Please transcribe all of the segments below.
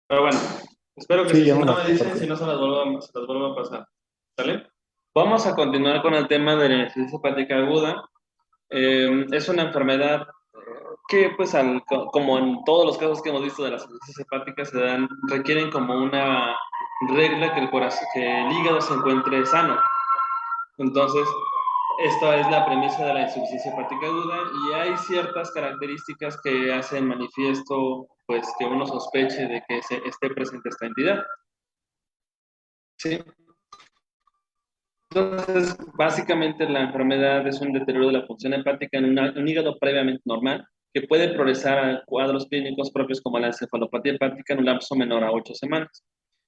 Pero bueno, espero que Sí, sí. ya Si me no la me dicen, si compartes. no se las vuelvo a pasar. ¿Sale? Vamos a continuar con el tema de la insuficiencia hepática aguda. Es una enfermedad que, pues, como en todos los casos que hemos visto de las insuficiencias hepáticas, requieren como una regla que el hígado se encuentre sano. Entonces, esta es la premisa de la insuficiencia hepática aguda y hay ciertas características que hacen manifiesto, pues, que uno sospeche de que esté presente esta entidad. ¿Sí? Entonces, básicamente la enfermedad es un deterioro de la función hepática en un hígado previamente normal que puede progresar a cuadros clínicos propios como la encefalopatía hepática en un lapso menor a 8 semanas.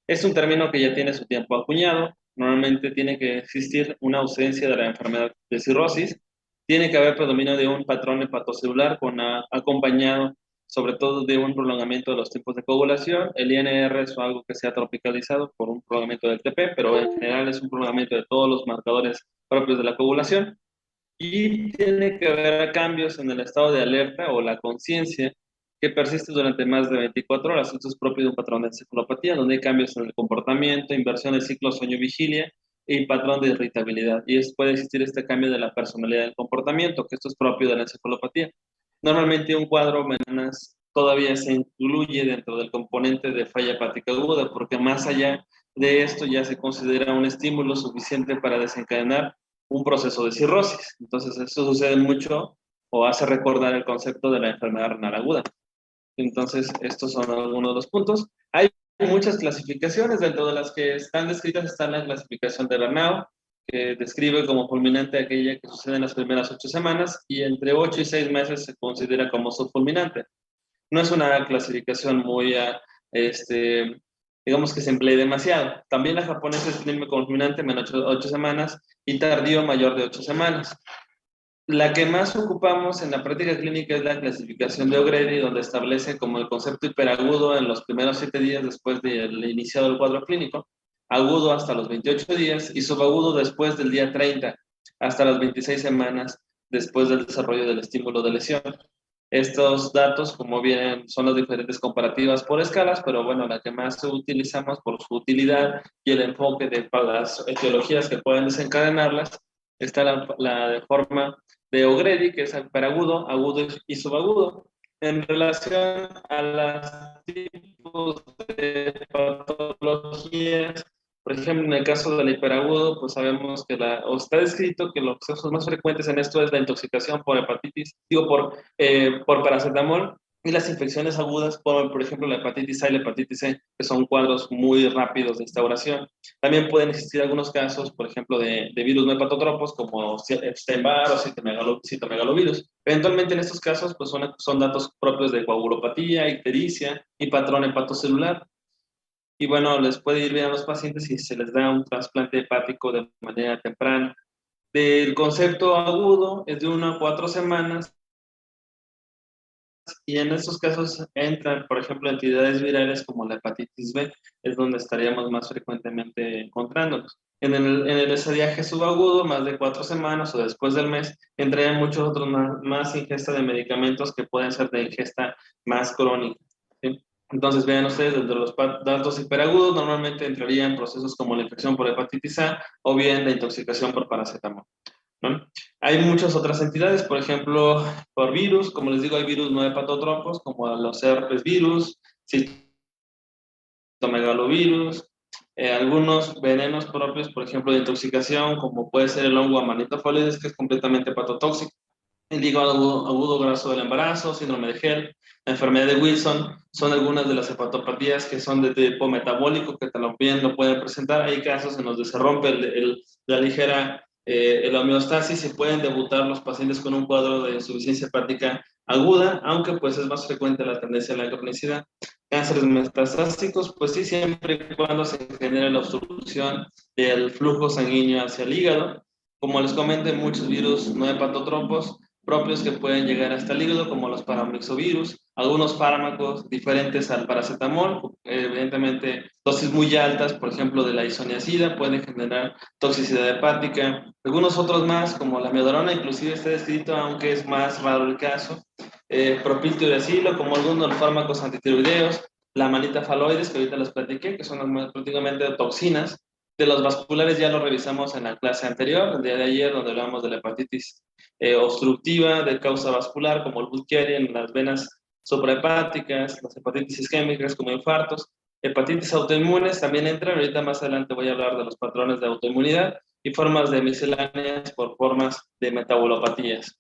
Es un término que ya tiene su tiempo acuñado. Normalmente tiene que existir una ausencia de la enfermedad de cirrosis. Tiene que haber predominio de un patrón hepatocelular acompañado sobre todo de un prolongamiento de los tiempos de coagulación. El INR es algo que se ha tropicalizado por un prolongamiento del TP, pero en general es un prolongamiento de todos los marcadores propios de la coagulación. Y tiene que haber cambios en el estado de alerta o la conciencia que persiste durante más de 24 horas. Esto es propio de un patrón de encefalopatía, donde hay cambios en el comportamiento, inversión del ciclo sueño-vigilia y patrón de irritabilidad. Puede existir este cambio de la personalidad del comportamiento, que esto es propio de la encefalopatía. Normalmente un cuadro menos todavía se incluye dentro del componente de falla hepática aguda, porque más allá de esto ya se considera un estímulo suficiente para desencadenar un proceso de cirrosis. Entonces, esto sucede mucho o hace recordar el concepto de la enfermedad renal aguda. Entonces, estos son algunos de los puntos. Hay muchas clasificaciones, dentro de las que están descritas está la clasificación de Bernau, que describe como fulminante aquella que sucede en las primeras 8 semanas y entre 8 y 6 meses se considera como subfulminante. No es una clasificación muy, digamos que se emplee demasiado. También la japonesa escribe como fulminante menos 8 semanas y tardío mayor de 8 semanas. La que más ocupamos en la práctica clínica es la clasificación de O'Grady, donde establece como el concepto hiperagudo en los primeros 7 días después del iniciado del cuadro clínico, agudo hasta los 28 días y subagudo después del día 30 hasta las 26 semanas después del desarrollo del estímulo de lesión. Estos datos, como vienen, son las diferentes comparativas por escalas, pero bueno, la que más utilizamos por su utilidad y el enfoque de las etiologías que pueden desencadenarlas, está la de forma de O'Grady, que es hiperagudo, agudo y subagudo. En relación a los tipos de patologías, por ejemplo, en el caso del hiperagudo, pues sabemos que o está descrito que los casos más frecuentes en esto es la intoxicación por hepatitis, digo, por paracetamol, y las infecciones agudas, por ejemplo, la hepatitis A y la hepatitis C, que son cuadros muy rápidos de instauración. También pueden existir algunos casos, por ejemplo, de virus no hepatotropos, como Epstein-Barr o citomegalovirus. Eventualmente, en estos casos, pues son datos propios de coagulopatía, ictericia y patrón hepatocelular. Y bueno, les puede ir bien a los pacientes si se les da un trasplante hepático de manera temprana. Del concepto agudo es de 1 a 4 semanas y en estos casos entran, por ejemplo, entidades virales como la hepatitis B, es donde estaríamos más frecuentemente encontrándonos. En el estadiaje subagudo, más de 4 semanas o después del mes, entrarían muchos otros más ingesta de medicamentos que pueden ser de ingesta más crónica. ¿Sí? Entonces, vean ustedes, desde los datos hiperagudos, normalmente entrarían procesos como la infección por hepatitis A o bien la intoxicación por paracetamol, ¿no? Hay muchas otras entidades, por ejemplo, por virus, como les digo, hay virus no hepatotropos, como los herpes virus, citomegalovirus, algunos venenos propios, por ejemplo, de intoxicación, como puede ser el hongo Amanita folides, que es completamente hepatotóxico, el hígado agudo graso del embarazo, síndrome de Gel, la enfermedad de Wilson, son algunas de las hepatopatías que son de tipo metabólico, que también lo pueden presentar. Hay casos en los que se rompe la ligera la homeostasis y pueden debutar los pacientes con un cuadro de insuficiencia hepática aguda, aunque pues es más frecuente la tendencia a la cronicidad. Cánceres metastásicos, pues sí, siempre y cuando se genere la obstrucción del flujo sanguíneo hacia el hígado. Como les comenté, muchos virus no hepatotrombos propios que pueden llegar hasta el hígado, como los paramyxovirus, algunos fármacos diferentes al paracetamol, evidentemente dosis muy altas, por ejemplo, de la isoniazida, pueden generar toxicidad hepática. Algunos otros más, como la amiodarona, inclusive está descrito, aunque es más raro el caso, propiltiuracilo, como algunos de los fármacos antitiroideos, la manita faloides, que ahorita les platiqué, que son prácticamente toxinas. De los vasculares ya lo revisamos en la clase anterior, el día de ayer, donde hablamos de la hepatitis obstructiva de causa vascular, como el Buchieri en las venas suprahepáticas, las hepatitis isquémicas como infartos, hepatitis autoinmunes también entran. Ahorita más adelante voy a hablar de los patrones de autoinmunidad y formas de misceláneas por formas de metabolopatías.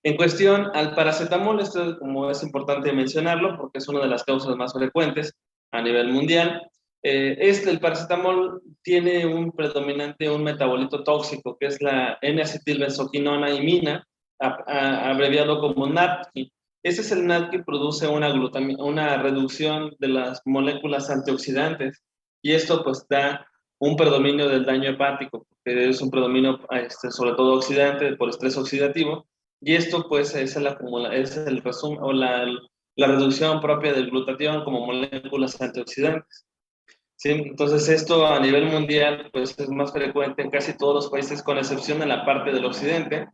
En cuestión al paracetamol, esto como es importante mencionarlo porque es una de las causas más frecuentes a nivel mundial. El paracetamol tiene un predominante, un metabolito tóxico, que es la N-acetilbenzoquinona imina, abreviado como NADQI. Ese es el NADQI que produce una reducción de las moléculas antioxidantes, y esto pues da un predominio del daño hepático, que es un predominio sobre todo oxidante por estrés oxidativo, y esto pues es el resumen o la reducción propia del glutatión como moléculas antioxidantes. ¿Sí? Entonces esto a nivel mundial pues es más frecuente en casi todos los países, con excepción de la parte del occidente,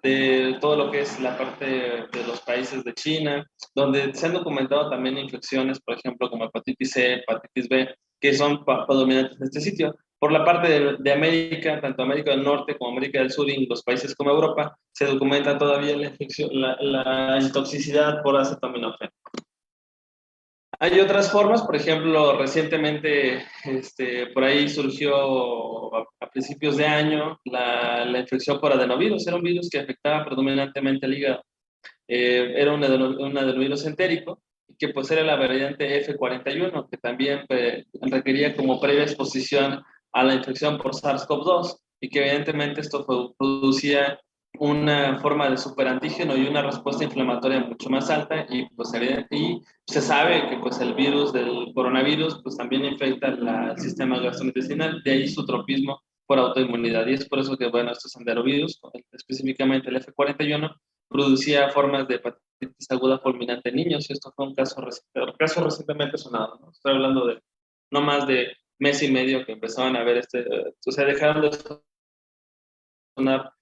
de todo lo que es la parte de los países de China, donde se han documentado también infecciones, por ejemplo, como hepatitis C, hepatitis B, que son predominantes en este sitio. Por la parte de América, tanto América del Norte como América del Sur y los países como Europa, se documenta todavía la intoxicidad por acetaminofén. Hay otras formas, por ejemplo, recientemente por ahí surgió a principios de año la infección por adenovirus. Era un virus que afectaba predominantemente el hígado. Era un adenovirus entérico, que pues era la variante F41, que también requería como previa exposición a la infección por SARS-CoV-2, y que evidentemente esto producía una forma de superantígeno y una respuesta inflamatoria mucho más alta, y pues y se sabe que pues el virus del coronavirus pues también infecta el sistema gastrointestinal, de ahí su tropismo por autoinmunidad, y es por eso que bueno, estos enterovirus, específicamente el F41, producía formas de hepatitis aguda fulminante en niños. Esto fue un caso recientemente sonado, ¿no? Estoy hablando de no más de mes y medio que empezaban a ver o sea, dejaron de sonar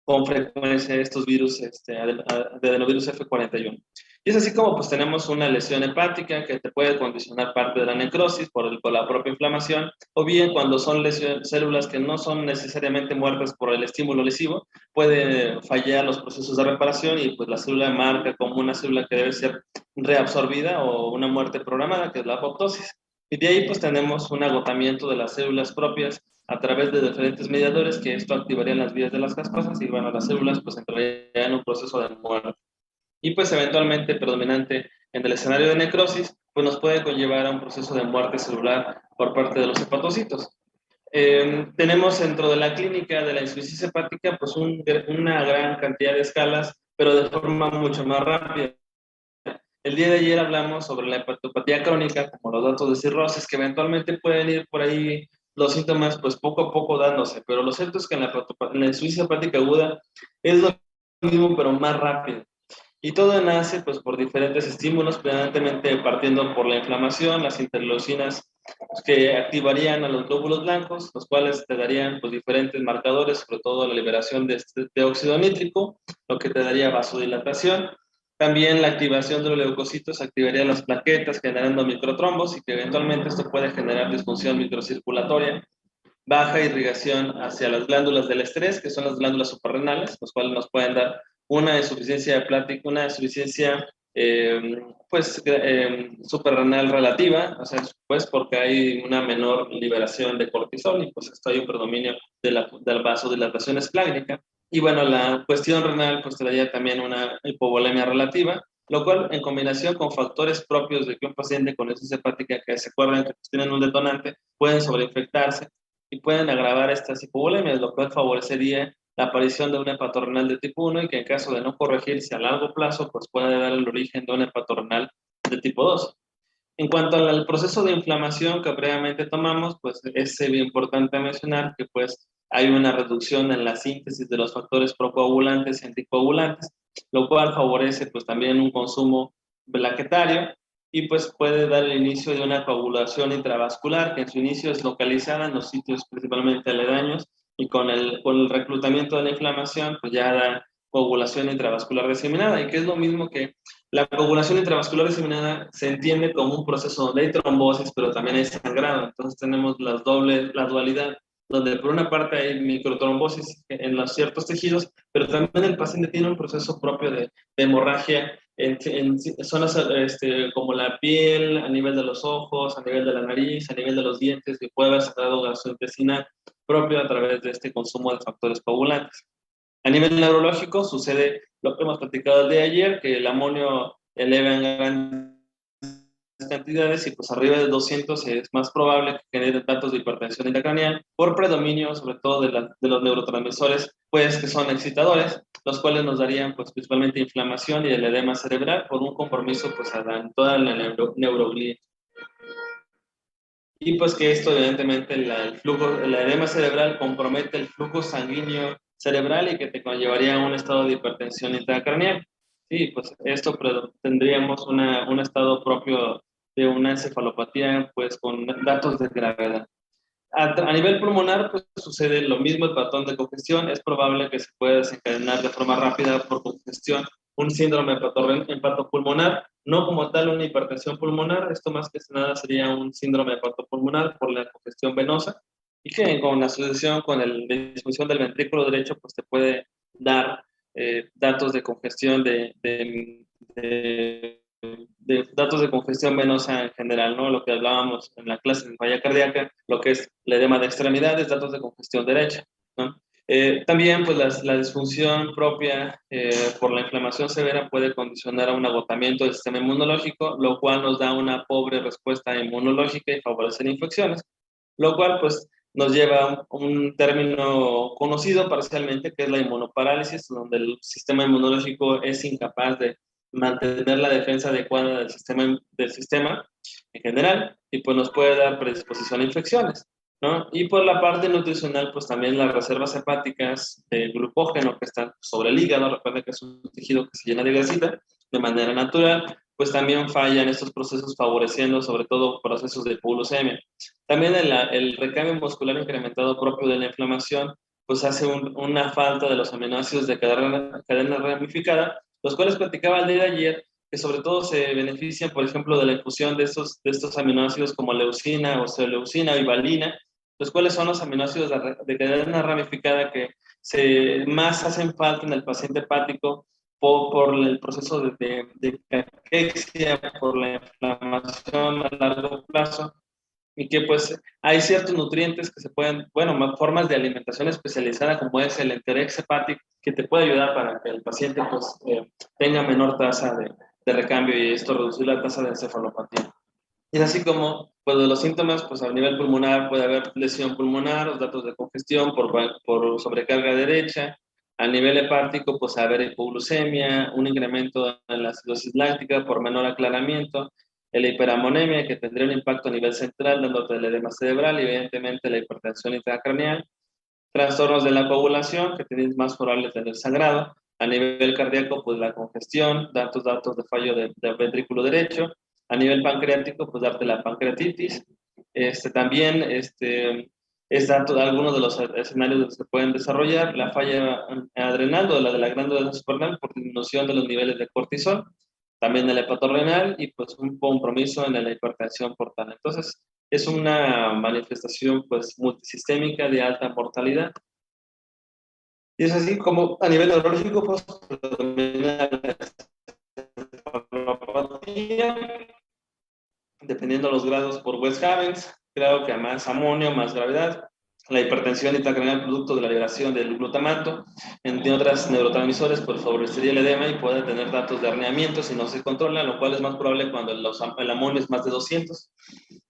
con frecuencia estos virus de adenovirus F41. Y es así como pues tenemos una lesión hepática que te puede condicionar parte de la necrosis por la propia inflamación, o bien cuando son células que no son necesariamente muertas por el estímulo lesivo, puede fallar los procesos de reparación y pues la célula marca como una célula que debe ser reabsorbida o una muerte programada, que es la apoptosis. Y de ahí pues tenemos un agotamiento de las células propias a través de diferentes mediadores, que esto activaría las vías de las caspasas y bueno, las células pues entrarían en un proceso de muerte. Y pues eventualmente predominante en el escenario de necrosis, pues nos puede conllevar a un proceso de muerte celular por parte de los hepatocitos. Tenemos dentro de la clínica de la insuficiencia hepática pues una gran cantidad de escalas, pero de forma mucho más rápida. El día de ayer hablamos sobre la hepatopatía crónica, como los datos de cirrosis, que eventualmente pueden ir por ahí los síntomas, pues poco a poco dándose, pero lo cierto es que en la insuficiencia hepática aguda es lo mismo, pero más rápido. Y todo nace pues por diferentes estímulos, predominantemente partiendo por la inflamación, las interleucinas pues, que activarían a los glóbulos blancos, los cuales te darían pues diferentes marcadores, sobre todo la liberación de óxido nítrico, lo que te daría vasodilatación. También la activación de los leucocitos activaría las plaquetas generando microtrombos, y que eventualmente esto puede generar disfunción microcirculatoria, baja irrigación hacia las glándulas del estrés, que son las glándulas suprarrenales, los cuales nos pueden dar una insuficiencia hepática, una insuficiencia suprarrenal relativa, o sea, pues porque hay una menor liberación de cortisol y pues esto hay un predominio de la vasodilatación esplácnica. Y bueno, la cuestión renal pues traía también una hipovolemia relativa, lo cual en combinación con factores propios de que un paciente con insuficiencia hepática, que se acuerdan que tienen un detonante, pueden sobreinfectarse y pueden agravar estas hipovolemias, lo cual favorecería la aparición de una hepatorenal de tipo 1, y que en caso de no corregirse a largo plazo, pues puede dar el origen de una hepatorenal de tipo 2. En cuanto al proceso de inflamación que previamente tomamos, pues es importante mencionar que pues hay una reducción en la síntesis de los factores procoagulantes y anticoagulantes, lo cual favorece pues también un consumo plaquetario, y pues puede dar el inicio de una coagulación intravascular, que en su inicio es localizada en los sitios principalmente aledaños, y con el reclutamiento de la inflamación pues ya da coagulación intravascular diseminada, y que es lo mismo que La coagulación intravascular diseminada se entiende como un proceso donde hay trombosis, pero también hay sangrado. Entonces tenemos la dualidad, donde por una parte hay microtrombosis en los ciertos tejidos, pero también el paciente tiene un proceso propio de hemorragia en zonas como la piel, a nivel de los ojos, a nivel de la nariz, a nivel de los dientes, que puede haber sangrado gastrointestinal propio a través de este consumo de factores coagulantes. A nivel neurológico sucede lo que hemos platicado el día de ayer, que el amonio eleva en grandes cantidades y pues arriba de 200 es más probable que genere datos de hipertensión intracraneal por predominio sobre todo de los neurotransmisores pues que son excitadores, los cuales nos darían pues principalmente inflamación y el edema cerebral por un compromiso pues en toda la neuroglía. Y pues que esto evidentemente el edema cerebral compromete el flujo sanguíneo cerebral y que te conllevaría a un estado de hipertensión intracraneal. Sí, pues esto tendríamos un estado propio de una encefalopatía pues con datos de gravedad. A nivel pulmonar, pues sucede lo mismo, el patrón de congestión. Es probable que se pueda desencadenar de forma rápida por congestión un síndrome hepatopulmonar, no como tal una hipertensión pulmonar. Esto más que nada sería un síndrome hepatopulmonar por la congestión venosa y que con la asociación con la disfunción del ventrículo derecho, pues te puede dar datos de congestión de datos de congestión venosa en general, ¿no? Lo que hablábamos en la clase de falla cardíaca, lo que es el edema de extremidades, datos de congestión derecha, ¿no? También, pues, la disfunción propia por la inflamación severa puede condicionar a un agotamiento del sistema inmunológico, lo cual nos da una pobre respuesta inmunológica y favorecer infecciones, lo cual, pues, nos lleva a un término conocido parcialmente, que es la inmunoparálisis, donde el sistema inmunológico es incapaz de mantener la defensa adecuada del sistema en general, y pues nos puede dar predisposición a infecciones, ¿no? Y por la parte nutricional, pues también las reservas hepáticas de glucógeno que están sobre el hígado, recuerda que es un tejido que se llena de grasita de manera natural, pues también fallan estos procesos favoreciendo sobre todo procesos de hipoglucemia. También el recambio muscular incrementado propio de la inflamación, pues hace una falta de los aminoácidos de cadena ramificada, los cuales platicaba el día de ayer, que sobre todo se benefician, por ejemplo, de la infusión de estos aminoácidos como leucina, osteoleucina y valina, los cuales son los aminoácidos de cadena ramificada que más hacen falta en el paciente hepático por el proceso de caquexia, por la inflamación a largo plazo, y que pues hay ciertos nutrientes que se pueden, bueno, formas de alimentación especializada como es el Enterex hepático, que te puede ayudar para que el paciente pues tenga menor tasa de recambio y esto reducir la tasa de encefalopatía. Y es así como, pues de los síntomas, pues a nivel pulmonar puede haber lesión pulmonar, los datos de congestión por sobrecarga derecha. A nivel hepático, pues haber hipoglucemia, un incremento en la acidosis láctica por menor aclaramiento, la hiperamonemia, que tendría un impacto a nivel central, dándote el edema cerebral y evidentemente la hipertensión intracraneal. Trastornos de la coagulación, que tienes más probable de tener sangrado. A nivel cardíaco, pues la congestión, datos de fallo del ventrículo derecho. A nivel pancreático, pues darte la pancreatitis. También es dato de algunos de los escenarios que se pueden desarrollar. La falla adrenal o la de la glándula suprarrenal por disminución de los niveles de cortisol. También el hepatorrenal y pues un compromiso en la hipertensión portal. Entonces, es una manifestación pues multisistémica de alta mortalidad. Y es así como a nivel neurológico pues predomina la encefalopatía, dependiendo de los grados por West Havens, claro que a más amonio, más gravedad. La hipertensión intracraneal producto de la liberación del glutamato, entre otras neurotransmisores, pues favorecería el edema y puede tener datos de herniamiento si no se controla, lo cual es más probable cuando el amonio es más de 200.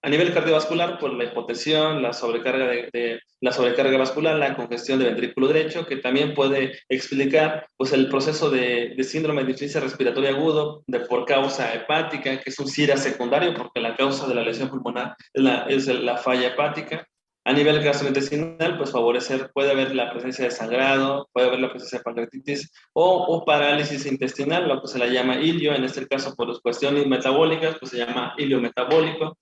A nivel cardiovascular, por la hipotensión, la sobrecarga vascular, la congestión del ventrículo derecho, que también puede explicar pues, el proceso de síndrome de dificultad respiratoria agudo por causa hepática, que es un SIRA secundario, porque la causa de la lesión pulmonar es la falla hepática. A nivel gastrointestinal, pues puede haber la presencia de sangrado, puede haber la presencia de pancreatitis o parálisis intestinal, lo que se le llama ilio, en este caso por las cuestiones metabólicas, pues se llama ilio metabólico.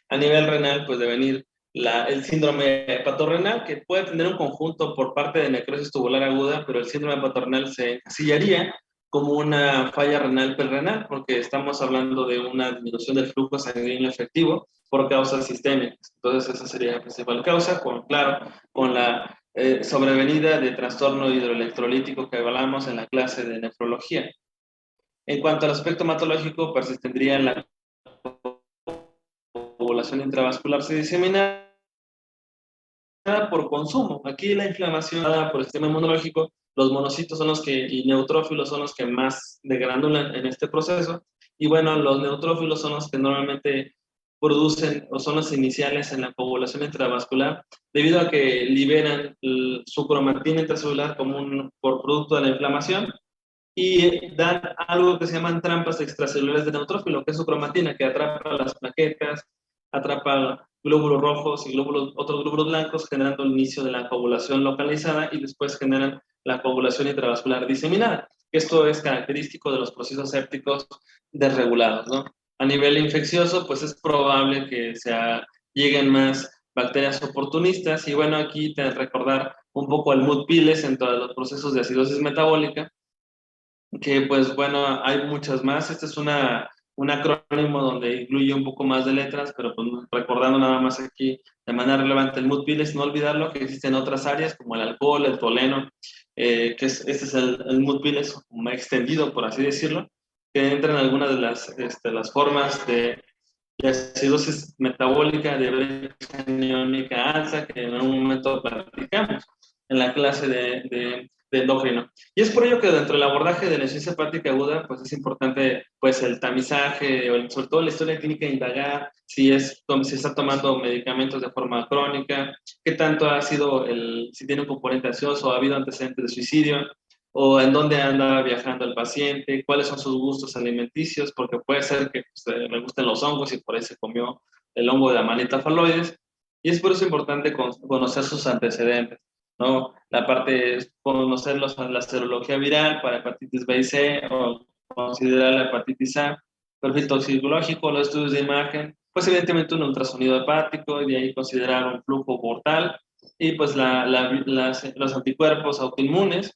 A nivel renal, pues de venir el síndrome hepatorrenal, que puede tener un conjunto por parte de necrosis tubular aguda, pero el síndrome hepatorrenal se encasillaría como una falla renal perrenal, porque estamos hablando de una disminución del flujo sanguíneo efectivo por causas sistémicas. Entonces, esa sería la principal causa, claro, con la sobrevenida de trastorno hidroelectrolítico que hablamos en la clase de nefrología. En cuanto al aspecto hematológico, persistendría en la coagulación intravascular se disemina por consumo. Aquí la inflamación dada por el sistema inmunológico, los monocitos son los que, y neutrófilos son los que más degranulan en este proceso. Y bueno, los neutrófilos son los que normalmente producen o son los iniciales en la coagulación intravascular, debido a que liberan su cromatina intracelular por producto de la inflamación y dan algo que se llaman trampas extracelulares de neutrófilo, que es su cromatina, que atrapa las plaquetas, atrapa glóbulos rojos y otros glóbulos blancos, generando el inicio de la coagulación localizada y después generan la coagulación intravascular diseminada. Esto es característico de los procesos sépticos desregulados, ¿no? A nivel infeccioso, pues es probable que lleguen más bacterias oportunistas y bueno, aquí te recordar un poco al mood piles en todos los procesos de acidosis metabólica, que pues bueno, hay muchas más. Este es un acrónimo donde incluye un poco más de letras, pero pues recordando nada más aquí de manera relevante el mood pill, no olvidarlo que existen otras áreas como el alcohol, el toleno, este es el mood pill más extendido, por así decirlo, que entra en algunas de las formas de acidosis metabólica de brecha aniónica alta, que en algún momento platicamos en la clase de endocrino. Y es por ello que dentro del abordaje de la insuficiencia hepática aguda, pues es importante pues el tamizaje, o sobre todo la historia clínica, indagar si se está tomando medicamentos de forma crónica, qué tanto ha sido si tiene un componente ansioso, ha habido antecedentes de suicidio, o en dónde anda viajando el paciente, cuáles son sus gustos alimenticios, porque puede ser que pues, le gusten los hongos y por ahí se comió el hongo de Amanita phalloides, y es por eso importante conocer sus antecedentes, ¿no? La parte es conocer la serología viral para hepatitis B y C, o considerar la hepatitis A, perfil toxicológico, los estudios de imagen, pues evidentemente un ultrasonido hepático, y de ahí considerar un flujo portal, y pues los anticuerpos autoinmunes,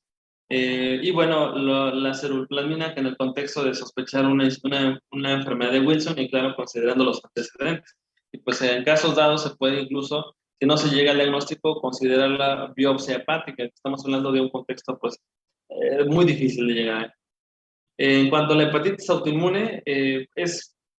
y bueno, la ceruloplasmina, que en el contexto de sospechar una enfermedad de Wilson, y claro, considerando los antecedentes. Y pues en casos dados se puede incluso, si no se llega al diagnóstico, considerar la biopsia hepática. Estamos hablando de un contexto pues muy difícil de llegar. En cuanto a la hepatitis autoinmune,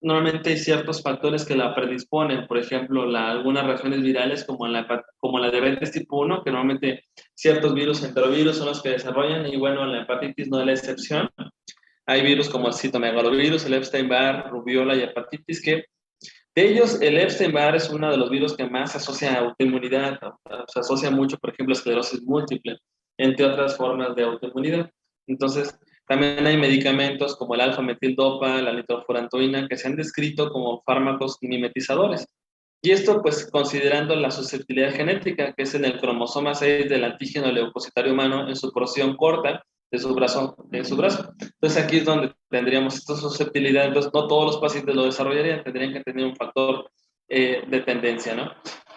normalmente hay ciertos factores que la predisponen, por ejemplo, algunas reacciones virales como la diabetes tipo 1, que normalmente ciertos virus, enterovirus, son los que desarrollan, y bueno, la hepatitis no es la excepción. Hay virus como el citomegalovirus, el Epstein-Barr, rubiola y hepatitis, que de ellos el Epstein-Barr es uno de los virus que más se asocia a autoinmunidad, ¿no? Se asocia mucho, por ejemplo, a esclerosis múltiple, entre otras formas de autoinmunidad. Entonces, también hay medicamentos como el alfa-metildopa, la nitrofurantoína, que se han descrito como fármacos mimetizadores. Y esto, pues, considerando la susceptibilidad genética, que es en el cromosoma 6 del antígeno leucocitario humano en su porción corta de su brazo. Entonces, aquí es donde tendríamos esta susceptibilidad. Entonces, no todos los pacientes lo desarrollarían, tendrían que tener un factor de tendencia, ¿no?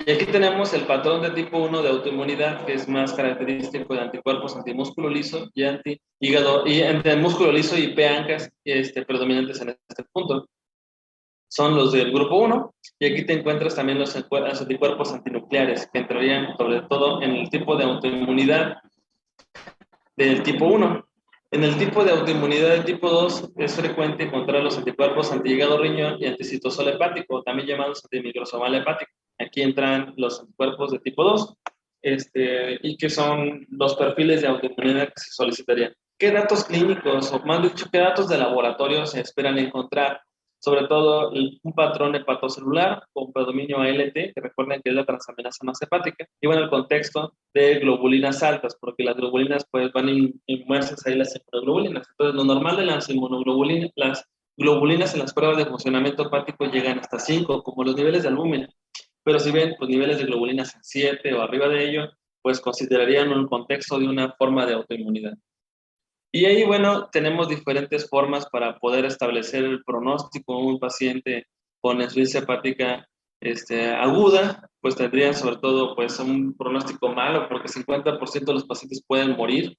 Y aquí tenemos el patrón de tipo 1 de autoinmunidad, que es más característico de anticuerpos antimúsculo liso y antihígado, y entre músculo liso y P-ANCAS predominantes en este punto. Son los del grupo 1, y aquí te encuentras también los anticuerpos antinucleares, que entrarían sobre todo en el tipo de autoinmunidad del tipo 1. En el tipo de autoinmunidad del tipo 2 es frecuente encontrar los anticuerpos antihígado riñón y anticitosol hepático, también llamados antimicrosomal hepático. Aquí entran los anticuerpos de tipo 2, y que son los perfiles de autoinmunidad que se solicitarían. ¿Qué datos clínicos, o más dicho, qué datos de laboratorio se esperan encontrar? Sobre todo un patrón hepatocelular con predominio ALT, que recuerden que es la transaminasa más hepática, y bueno, el contexto de globulinas altas, porque las globulinas pues van inmersas ahí las inmunoglobulinas. Entonces, lo normal de las inmunoglobulinas, las globulinas en las pruebas de funcionamiento hepático llegan hasta 5, como los niveles de albúmina. Pero si ven pues, niveles de globulinas en 7 o arriba de ello, pues considerarían un contexto de una forma de autoinmunidad. Y ahí, bueno, tenemos diferentes formas para poder establecer el pronóstico de un paciente con insuficiencia hepática aguda, pues tendrían sobre todo pues un pronóstico malo, porque 50% de los pacientes pueden morir.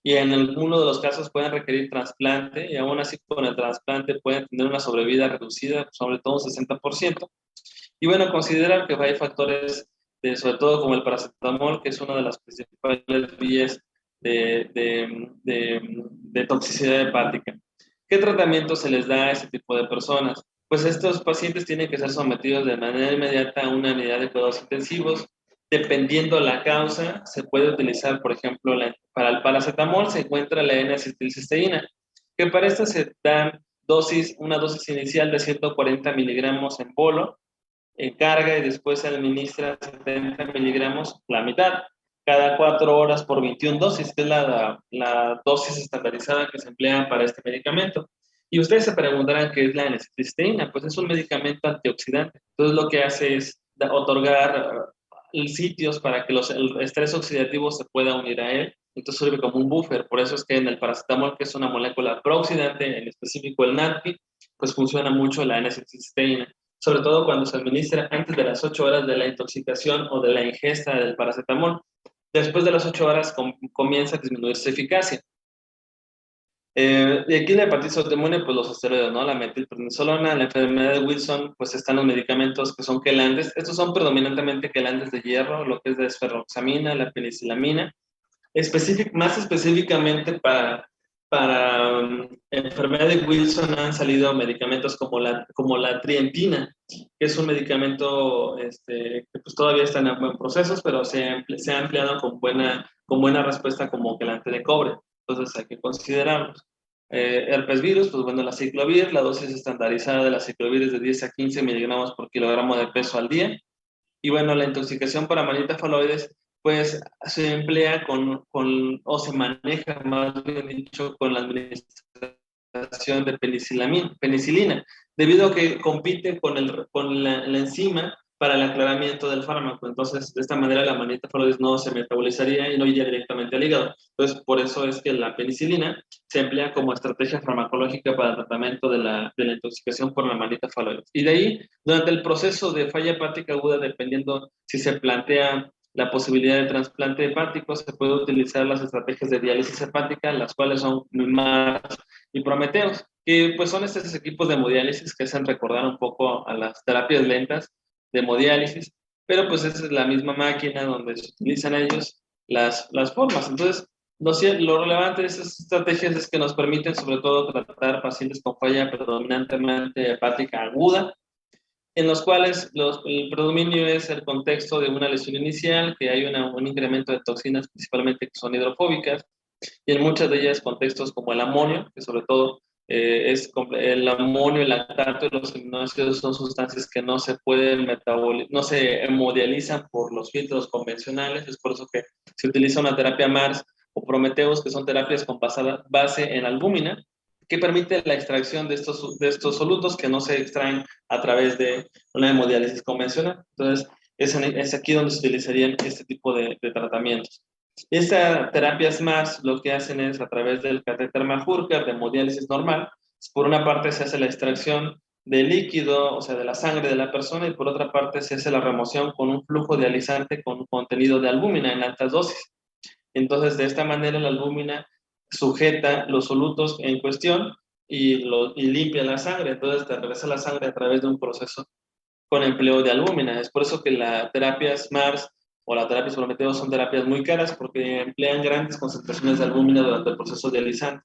y en alguno de los casos pueden requerir trasplante y aún así con el trasplante pueden tener una sobrevida reducida, sobre todo un 60%. Y bueno, considerar que hay factores, sobre todo como el paracetamol, que es una de las principales vías de toxicidad hepática. ¿Qué tratamiento se les da a ese tipo de personas? Pues estos pacientes tienen que ser sometidos de manera inmediata a una unidad de cuidados intensivos. Dependiendo la causa, se puede utilizar, por ejemplo, para el paracetamol se encuentra la N-acetilcisteína, que para esta se dan una dosis inicial de 140 miligramos en bolo, carga y después se administra 70 miligramos, la mitad, cada 4 horas por 21 dosis, que es la dosis estandarizada que se emplea para este medicamento. Y ustedes se preguntarán qué es la N-acetilcisteína, pues es un medicamento antioxidante. Entonces lo que hace es otorgar sitios para que el estrés oxidativo se pueda unir a él. Entonces sirve como un buffer. Por eso es que en el paracetamol, que es una molécula prooxidante, en específico el NADPI, pues funciona mucho la N-acetilcisteína, sobre todo cuando se administra antes de las 8 horas de la intoxicación o de la ingesta del paracetamol. Después de las 8 horas comienza a disminuir su eficacia. Y aquí la hepatitis autoinmune, pues los esteroides, ¿no? La metilprednisolona, la enfermedad de Wilson, pues están los medicamentos que son quelantes. Estos son predominantemente quelantes de hierro, lo que es la esferroxamina, la penicilamina. Más específicamente para enfermedad de Wilson han salido medicamentos como la trientina, que es un medicamento que pues todavía está en buen procesos, pero se ha empleado con buena respuesta como quelante de cobre. Entonces hay que considerarlos. Herpes virus, pues bueno, la ciclovir, la dosis estandarizada de la ciclovir es de 10 a 15 miligramos por kilogramo de peso al día. Y bueno, la intoxicación por amanita faloides, pues se emplea o se maneja, más bien dicho, con la administración de penicilina, debido a que compite con la enzima para el aclaramiento del fármaco. Entonces, de esta manera la amanita faloides no se metabolizaría y no iría directamente al hígado. Entonces, por eso es que la penicilina se emplea como estrategia farmacológica para el tratamiento de la intoxicación por la amanita faloides. Y de ahí, durante el proceso de falla hepática aguda, dependiendo si se plantea la posibilidad de trasplante hepático, se puede utilizar las estrategias de diálisis hepática, las cuales son MARS y Prometeos, que pues son estos equipos de hemodiálisis que hacen recordar un poco a las terapias lentas de hemodiálisis, pero pues esa es la misma máquina donde se utilizan ellos las formas. Entonces, lo relevante de estas estrategias es que nos permiten sobre todo tratar pacientes con falla predominantemente hepática aguda, en los cuales el predominio es el contexto de una lesión inicial, que hay un incremento de toxinas principalmente que son hidrofóbicas, y en muchas de ellas contextos como el amonio, que sobre todo el amonio, el lactato y los aminoácidos son sustancias que no se pueden no se hemodializan por los filtros convencionales. Es por eso que se utiliza una terapia MARS o Prometeus, que son terapias con base en albúmina, que permite la extracción de estos solutos que no se extraen a través de una hemodiálisis convencional. Entonces, es aquí donde se utilizarían este tipo de tratamientos. Estas terapias MARS lo que hacen es a través del catéter Majorca de hemodiálisis normal. Por una parte se hace la extracción de líquido, o sea, de la sangre de la persona, y por otra parte se hace la remoción con un flujo dializante con contenido de albúmina en altas dosis. Entonces, de esta manera la albúmina sujeta los solutos en cuestión y limpia la sangre. Entonces, te regresa la sangre a través de un proceso con empleo de albúmina. Es por eso que las terapias MARS o las terapias Prometeo son terapias muy caras, porque emplean grandes concentraciones de albúmina durante el proceso dializante.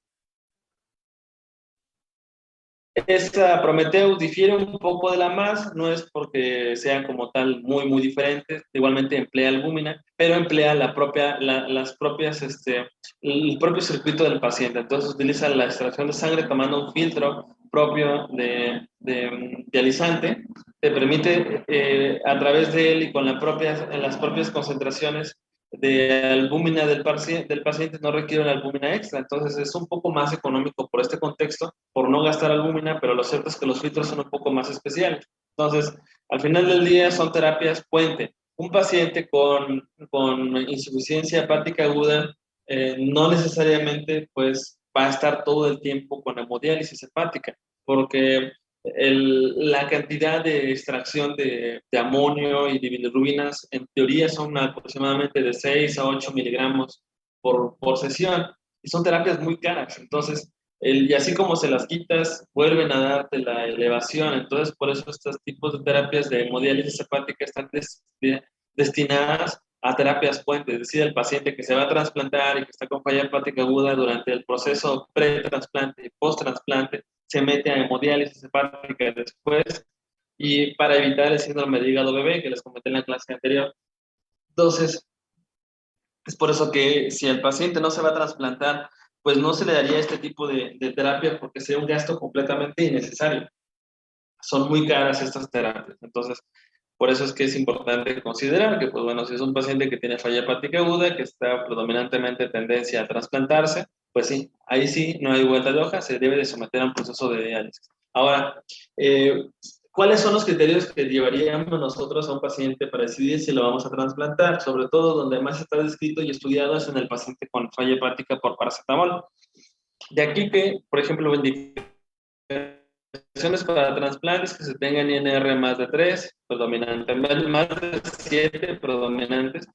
Esta Prometheus difiere un poco de la MAS, no es porque sea como tal muy, muy diferente, igualmente emplea albúmina, pero emplea el propio circuito del paciente. Entonces utiliza la extracción de sangre tomando un filtro propio de dializante, te permite a través de él y en las propias concentraciones de albúmina del paciente no requiere una albúmina extra. Entonces es un poco más económico por este contexto, por no gastar albúmina, pero lo cierto es que los filtros son un poco más especiales. Entonces, al final del día son terapias puente. Un paciente con insuficiencia hepática aguda no necesariamente pues va a estar todo el tiempo con hemodiálisis hepática, porque la cantidad de extracción de amonio y de bilirrubinas en teoría son aproximadamente de 6 a 8 miligramos por sesión. y son terapias muy caras. Entonces, y así como se las quitas, vuelven a darte la elevación. Entonces, por eso estos tipos de terapias de hemodiálisis hepática están destinadas a terapias puentes, es decir, el paciente que se va a trasplantar y que está con falla hepática aguda durante el proceso pre-trasplante y post-trasplante, se mete a hemodiálisis hepática después y para evitar el síndrome de hígado bebé que les comenté en la clase anterior. Entonces, es por eso que si el paciente no se va a trasplantar, pues no se le daría este tipo de terapia porque sería un gasto completamente innecesario. Son muy caras estas terapias. Entonces, por eso es que es importante considerar que, pues bueno, si es un paciente que tiene falla hepática aguda, que está predominantemente tendencia a trasplantarse, pues sí, ahí sí no hay vuelta de hoja, se debe de someter a un proceso de diálisis. Ahora, ¿cuáles son los criterios que llevaríamos nosotros a un paciente para decidir si lo vamos a trasplantar? Sobre todo donde más está descrito y estudiado es en el paciente con falla hepática por paracetamol. De aquí que, por ejemplo, para trasplantes que se tengan INR más de 3, predominante, más de 7 predominantes,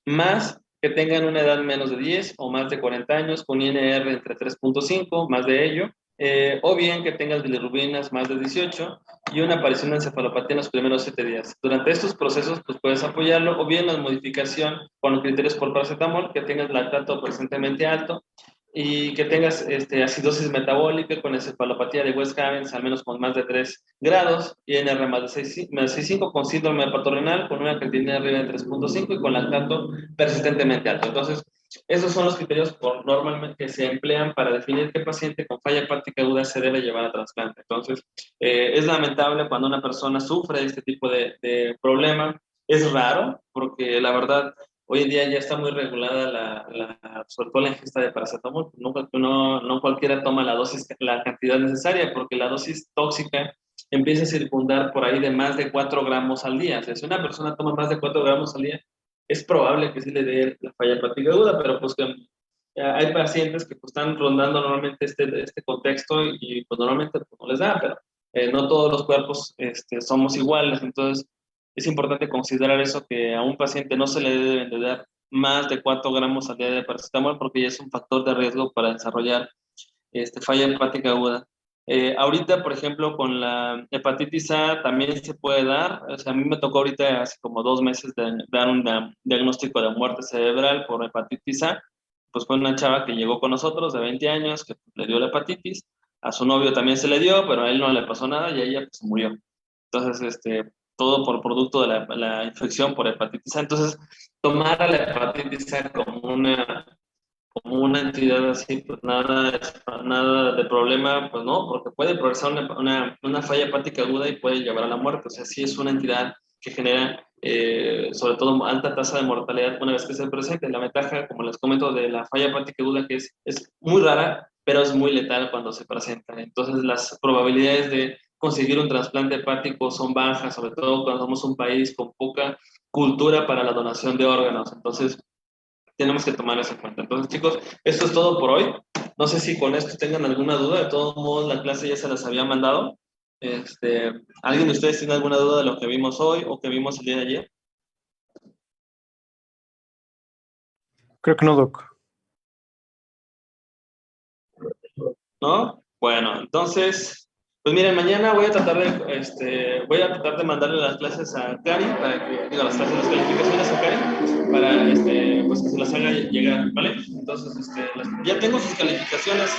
más que tengan una edad menos de 10 o más de 40 años, con INR entre 3.5, más de ello, o bien que tengas bilirrubinas más de 18 y una aparición de encefalopatía en los primeros 7 días. Durante estos procesos, pues puedes apoyarlo, o bien la modificación con los criterios por paracetamol, que tengas lactato presentemente alto, y que tengas acidosis metabólica con encefalopatía de West-Havens, al menos con más de 3 grados, INR más de 6,5, con síndrome hepatorenal, con una creatinina arriba de 3.5 y con lactato persistentemente alto. Entonces, esos son los criterios normalmente que se emplean para definir qué paciente con falla hepática aguda se debe llevar a trasplante. Entonces, es lamentable cuando una persona sufre este tipo de problema. Es raro, porque la verdad, hoy en día ya está muy regulada sobre todo la ingesta de paracetamol. No cualquiera toma la dosis, la cantidad necesaria, porque la dosis tóxica empieza a circundar por ahí de más de 4 gramos al día. O sea, si una persona toma más de 4 gramos al día, es probable que sí le dé la falla hepática aguda, pero pues que hay pacientes que pues, están rondando normalmente este contexto y pues normalmente pues, no les da, pero no todos los cuerpos somos iguales. Entonces, es importante considerar eso, que a un paciente no se le deben de dar más de 4 gramos al día de paracetamol porque ya es un factor de riesgo para desarrollar falla hepática aguda. Ahorita, por ejemplo, con la hepatitis A también se puede dar. O sea, a mí me tocó ahorita hace como 2 meses dar un diagnóstico de muerte cerebral por hepatitis A. Pues fue una chava que llegó con nosotros de 20 años, que le dio la hepatitis. A su novio también se le dio, pero a él no le pasó nada y a ella pues murió. Entonces, todo por producto de la infección por hepatitis A. Entonces, tomar a la hepatitis A como una entidad así, pues nada de problema, pues no, porque puede progresar una falla hepática aguda y puede llevar a la muerte. O sea, sí es una entidad que genera, sobre todo, alta tasa de mortalidad una vez que se presente. La ventaja, como les comento, de la falla hepática aguda, que es muy rara, pero es muy letal cuando se presenta. Entonces, las probabilidades de conseguir un trasplante hepático son bajas, sobre todo cuando somos un país con poca cultura para la donación de órganos. Entonces, tenemos que tomar eso en cuenta. Entonces, chicos, esto es todo por hoy. No sé si con esto tengan alguna duda. De todos modos, la clase ya se las había mandado. ¿Alguien de ustedes tiene alguna duda de lo que vimos hoy o que vimos el día de ayer? Creo que no, Doc. ¿No? Bueno, entonces, pues miren, mañana voy a tratar de mandarle las clases a Cari para que, digo, las calificaciones a Cari para, pues que se las haga llegar, ¿vale? Entonces, ya tengo sus calificaciones,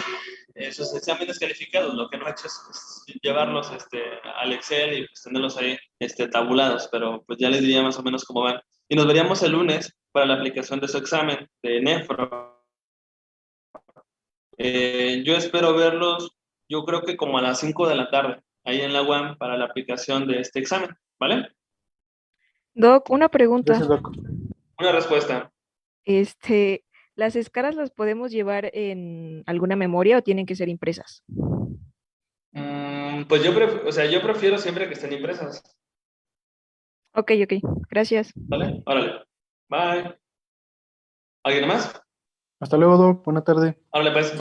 sus exámenes calificados. Lo que no he hecho es pues, llevarlos, al Excel y pues tenerlos ahí, tabulados, pero pues ya les diría más o menos cómo van. Y nos veríamos el lunes para la aplicación de su examen de nefro. Yo espero verlos, yo creo que como a las 5 de la tarde, ahí en la UAM, para la aplicación de este examen, ¿vale? Doc, una pregunta. Gracias, Doc. Una respuesta. Este, ¿Las escalas las podemos llevar en alguna memoria o tienen que ser impresas? Pues o sea, yo prefiero siempre que estén impresas, Ok, ok, gracias. ¿vale? Órale. Bye. ¿Alguien más? Hasta luego, Doc. Buena tarde. Órale, pues.